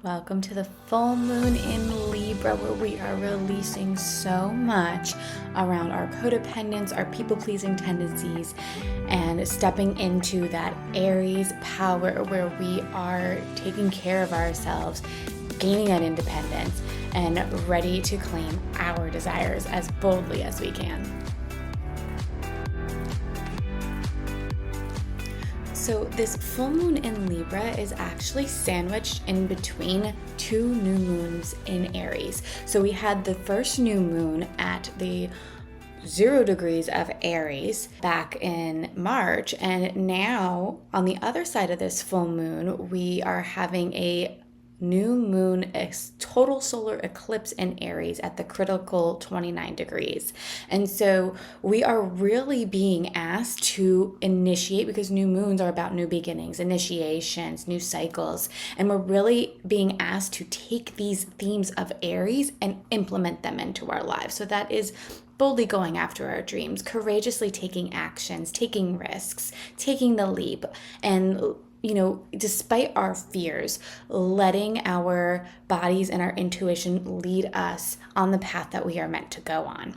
Welcome to the full moon in Libra, where we are releasing so much around our codependence, our people-pleasing tendencies, and stepping into that Aries power where we are taking care of ourselves, gaining that independence, and ready to claim our desires as boldly as we can. So this full moon in Libra is actually sandwiched in between two new moons in Aries. So we had the first new moon at the 0 degrees of Aries back in March, and now on the other side of this full moon, we are having a new moon total solar eclipse in Aries at the critical 29 degrees. And so we are really being asked to initiate, because new moons are about new beginnings, initiations, new cycles. And we're really being asked to take these themes of Aries and implement them into our lives. So that is boldly going after our dreams, courageously taking actions, taking risks, taking the leap, and despite our fears, letting our bodies and our intuition lead us on the path that we are meant to go on.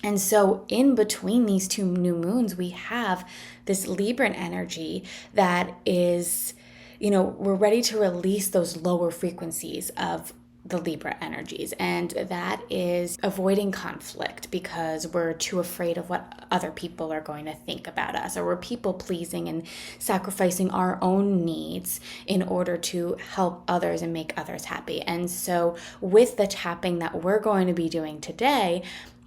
And so in between these two new moons, we have this Libran energy that is, we're ready to release those lower frequencies of the Libra energies, and that is avoiding conflict because we're too afraid of what other people are going to think about us, or we're people pleasing and sacrificing our own needs in order to help others and make others happy. And so with the tapping that we're going to be doing today,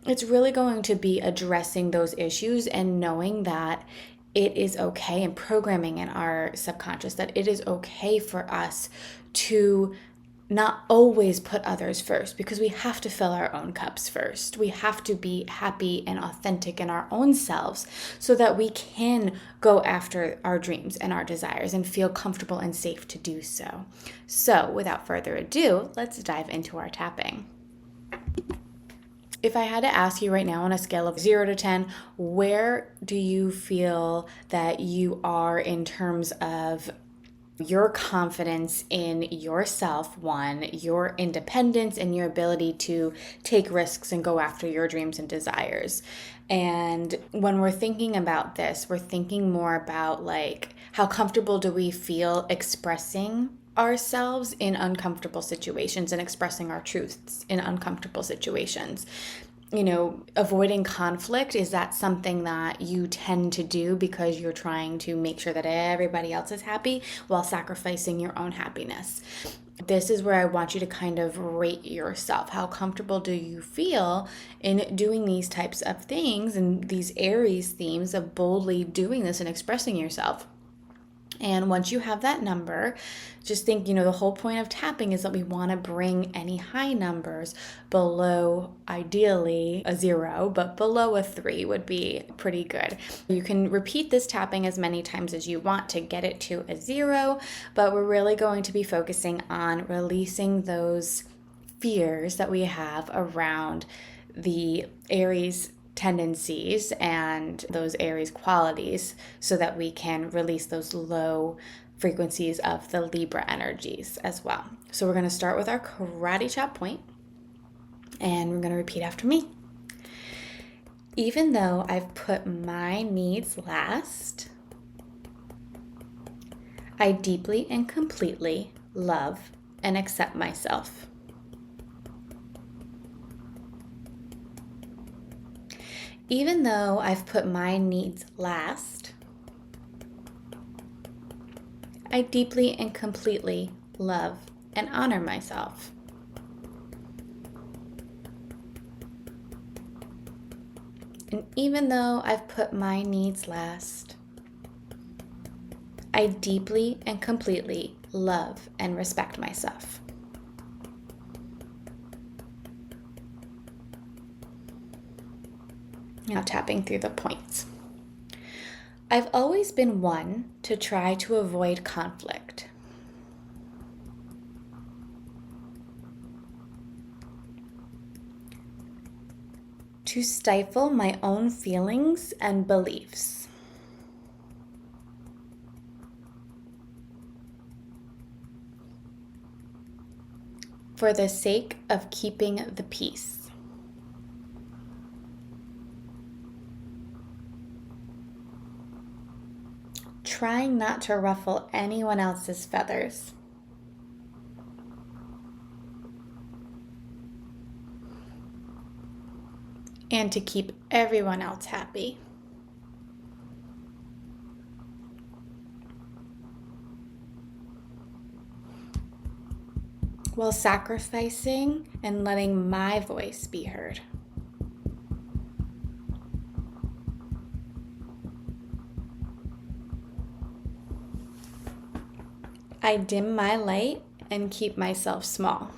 it's really going to be addressing those issues and knowing that it is okay, and programming in our subconscious that it is okay for us to not always put others first, because we have to fill our own cups first. We have to be happy and authentic in our own selves so that we can go after our dreams and our desires and feel comfortable and safe to do so. So without further ado, let's dive into our tapping. If I had to ask you right now on a scale of 0 to 10, where do you feel that you are in terms of your confidence in yourself, one, your independence and your ability to take risks and go after your dreams and desires? And when we're thinking about this, we're thinking more about how comfortable do we feel expressing ourselves in uncomfortable situations and expressing our truths in uncomfortable situations. Avoiding conflict, is that something that you tend to do because you're trying to make sure that everybody else is happy while sacrificing your own happiness? This is where I want you to kind of rate yourself. How comfortable do you feel in doing these types of things and these Aries themes of boldly doing this and expressing yourself? And once you have that number, just think, the whole point of tapping is that we want to bring any high numbers below, ideally a 0, but below a 3 would be pretty good. You can repeat this tapping as many times as you want to get it to a 0, but we're really going to be focusing on releasing those fears that we have around the Aries tendencies and those Aries qualities so that we can release those low frequencies of the Libra energies as well. So we're going to start with our karate chop point, and we're going to repeat after me. Even though I've put my needs last, I deeply and completely love and accept myself. Even though I've put my needs last, I deeply and completely love and honor myself. And even though I've put my needs last, I deeply and completely love and respect myself. Now tapping through the points. I've always been one to try to avoid conflict. To stifle my own feelings and beliefs. for the sake of keeping the peace. Trying not to ruffle anyone else's feathers. And to keep everyone else happy. While sacrificing and letting my voice be heard. I dim my light and keep myself small.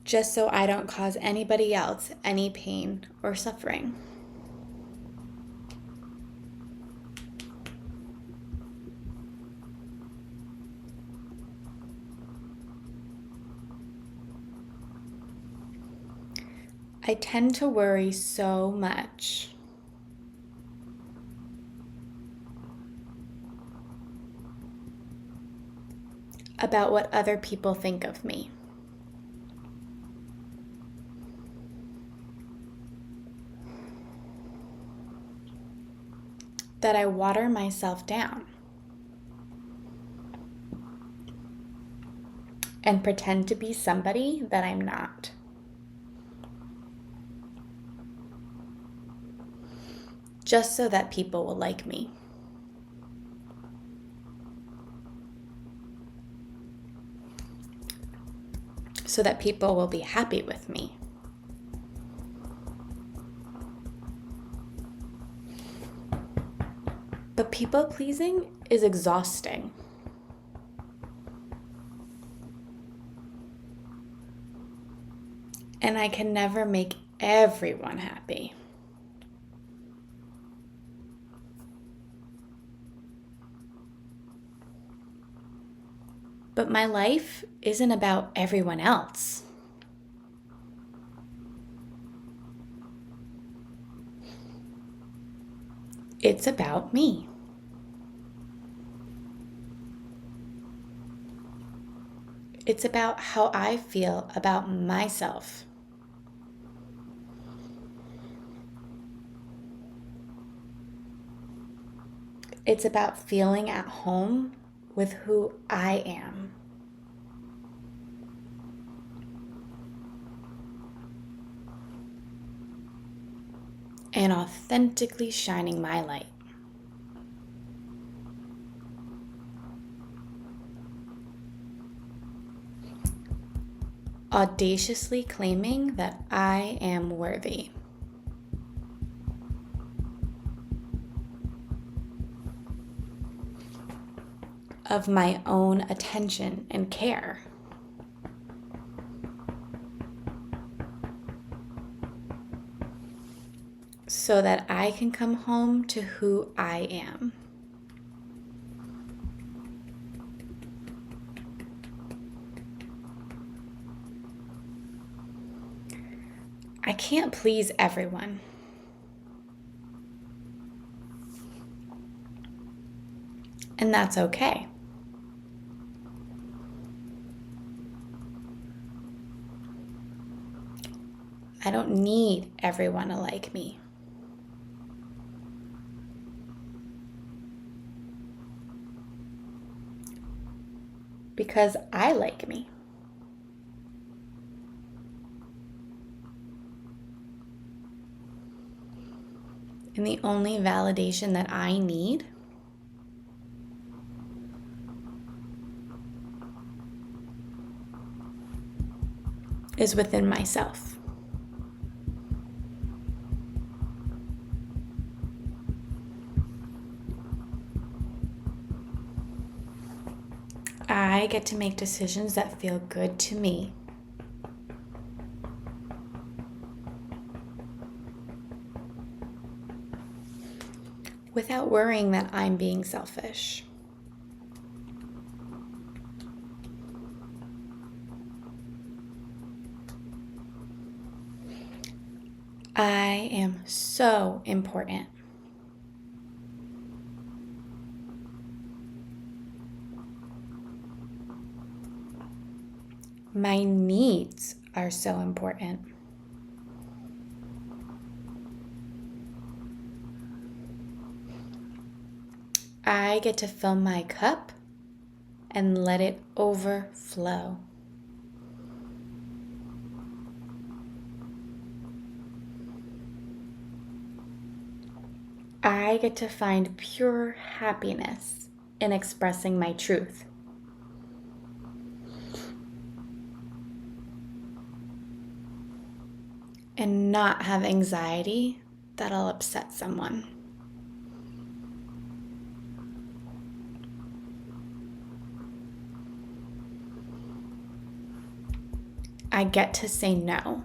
Just so I don't cause anybody else any pain or suffering. I tend to worry so much. About what other people think of me. That I water myself down. And pretend to be somebody that I'm not. Just so that people will like me. So that people will be happy with me. But people pleasing is exhausting. And I can never make everyone happy. But my life isn't about everyone else. It's about me. It's about how I feel about myself. It's about feeling at home with who I am. And authentically shining my light. Audaciously claiming that I am worthy. Of my own attention and care. So that I can come home to who I am. I can't please everyone. And that's okay. I don't need everyone to like me. Because I like me. And the only validation that I need is within myself. I get to make decisions that feel good to me. Without worrying that I'm being selfish. I am so important. My needs are so important. I get to fill my cup and let it overflow. I get to find pure happiness in expressing my truth. And not have anxiety that I'll upset someone. I get to say no.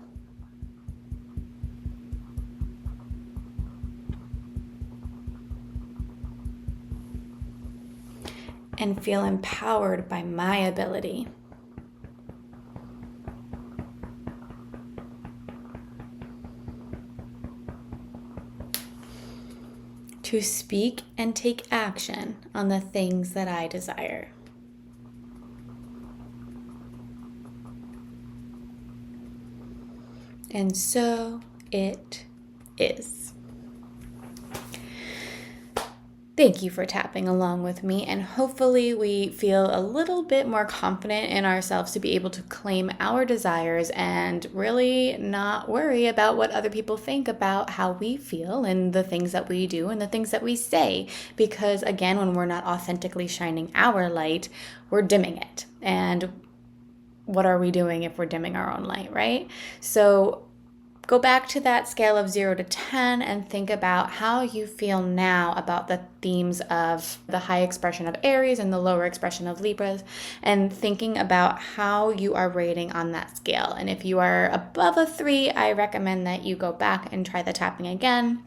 And feel empowered by my ability. To speak and take action on the things that I desire. And so it is. Thank you for tapping along with me, and hopefully we feel a little bit more confident in ourselves to be able to claim our desires and really not worry about what other people think about how we feel and the things that we do and the things that we say. Because again, when we're not authentically shining our light, we're dimming it. And what are we doing if we're dimming our own light, right? So go back to that scale of 0 to 10 and think about how you feel now about the themes of the high expression of Aries and the lower expression of Libras, and thinking about how you are rating on that scale. And if you are above a 3, I recommend that you go back and try the tapping again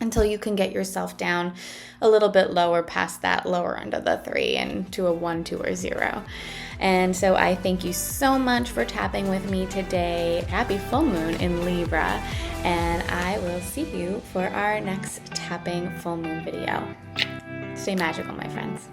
until you can get yourself down a little bit lower past that lower end of the 3 and to a 1, 2, or 0. And so I thank you so much for tapping with me today. Happy full moon in Libra, and I will see you for our next tapping full moon video. Stay magical, my friends.